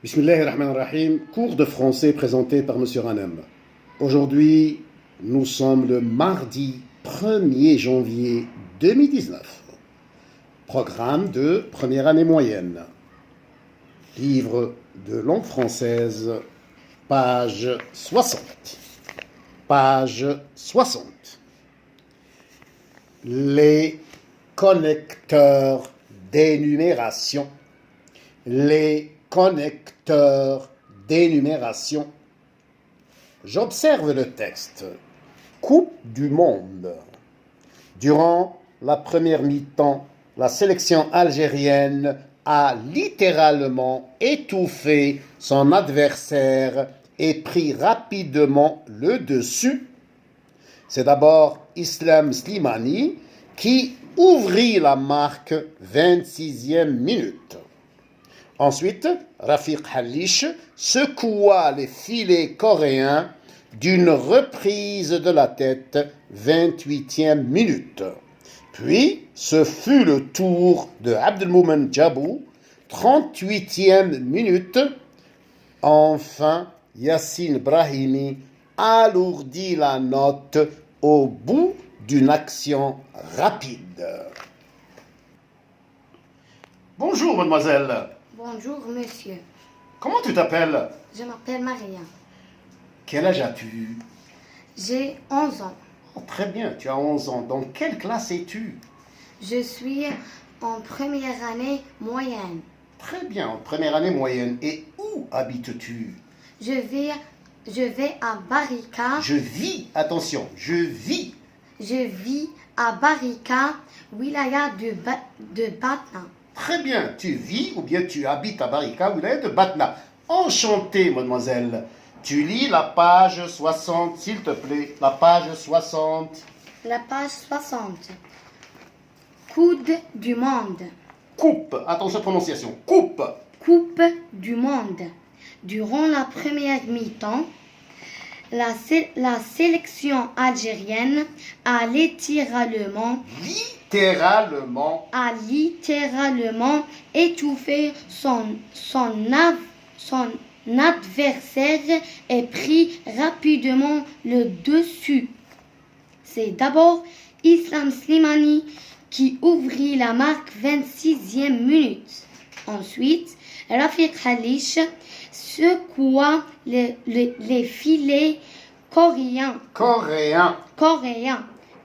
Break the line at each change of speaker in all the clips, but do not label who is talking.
Bismillahirrahmanirrahim, cours de français présenté par M. Ranem. Aujourd'hui, nous sommes le mardi 1er janvier 2019. Programme de première année moyenne. Livre de langue française, page 60. Page 60. Les connecteurs d'énumération. Les connecteurs d'énumération. J'observe le texte. Coupe du monde. Durant la première mi-temps, la sélection algérienne a littéralement étouffé son adversaire et pris rapidement le dessus. C'est d'abord Islam Slimani qui ouvrit la marque 26e minute. Ensuite, Rafiq Halish secoua les filets coréens d'une reprise de la tête 28e minute. Puis, ce fut le tour de Abdelmoumen Djabou, 38e minute. Enfin, Yassine Brahimi alourdit la note au bout d'une action rapide. Bonjour, mademoiselle.
Bonjour, monsieur.
Comment tu t'appelles?
Je m'appelle Maria.
Quel âge as-tu?
J'ai 11 ans.
Oh, très bien, tu as 11 ans. Dans quelle classe es-tu?
Je suis en première année moyenne.
Très bien, en première année moyenne. Et où habites-tu?
Je vais à Barika.
Je vis, attention, je vis.
Je vis à Barika, wilaya de Batna.
Très bien, tu vis ou bien tu habites à Barika, wilaya de Batna. Enchanté, mademoiselle. Tu lis la page 60, s'il te plaît. La page 60.
La page 60. Coupe du monde.
Coupe, attention prononciation. Coupe.
Coupe du monde. Durant la première mi-temps, la sélection algérienne a littéralement étouffé son adversaire et pris rapidement le dessus. C'est d'abord Islam Slimani qui ouvrit la marque 26e minute. Ensuite, Rafiq Halish secoua les filets coréens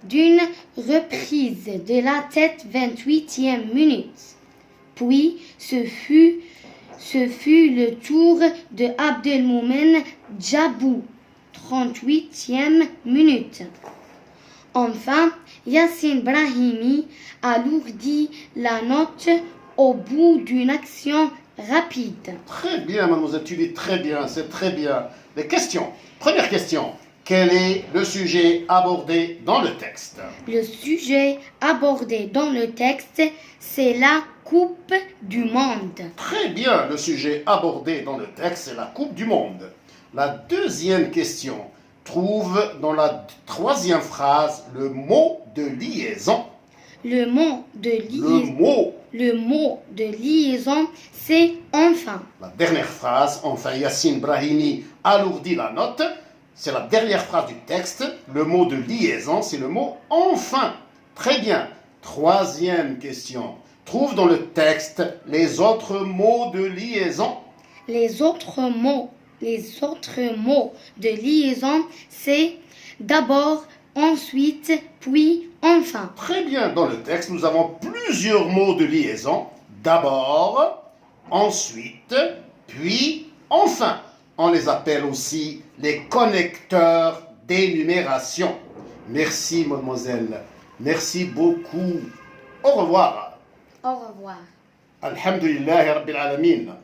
d'une reprise de la tête 28e minute. Puis, ce fut le tour de Abdelmoumen Djabou, 38e minute. Enfin, Yassine Brahimi alourdit la note au bout d'une action rapide.
Très bien, mademoiselle, tu lis très bien, c'est très bien. Les questions. Première question. Quel est le sujet abordé dans le texte?
Le sujet abordé dans le texte, c'est la Coupe du Monde.
Très bien, le sujet abordé dans le texte, c'est la Coupe du Monde. La deuxième question. Trouve dans la troisième phrase le mot de liaison.
Le mot de liaison, c'est enfin.
La dernière phrase, enfin, Yassine Brahimi alourdit la note. C'est la dernière phrase du texte. Le mot de liaison, c'est le mot enfin. Très bien. Troisième question. Trouve dans le texte les autres mots de liaison.
Les autres mots de liaison, c'est d'abord, ensuite, puis, enfin.
Très bien. Dans le texte, nous avons plusieurs mots de liaison. D'abord, ensuite, puis, enfin. On les appelle aussi les connecteurs d'énumération. Merci, mademoiselle. Merci beaucoup. Au revoir.
Au revoir.
Alhamdulillahi Rabbil Alamin.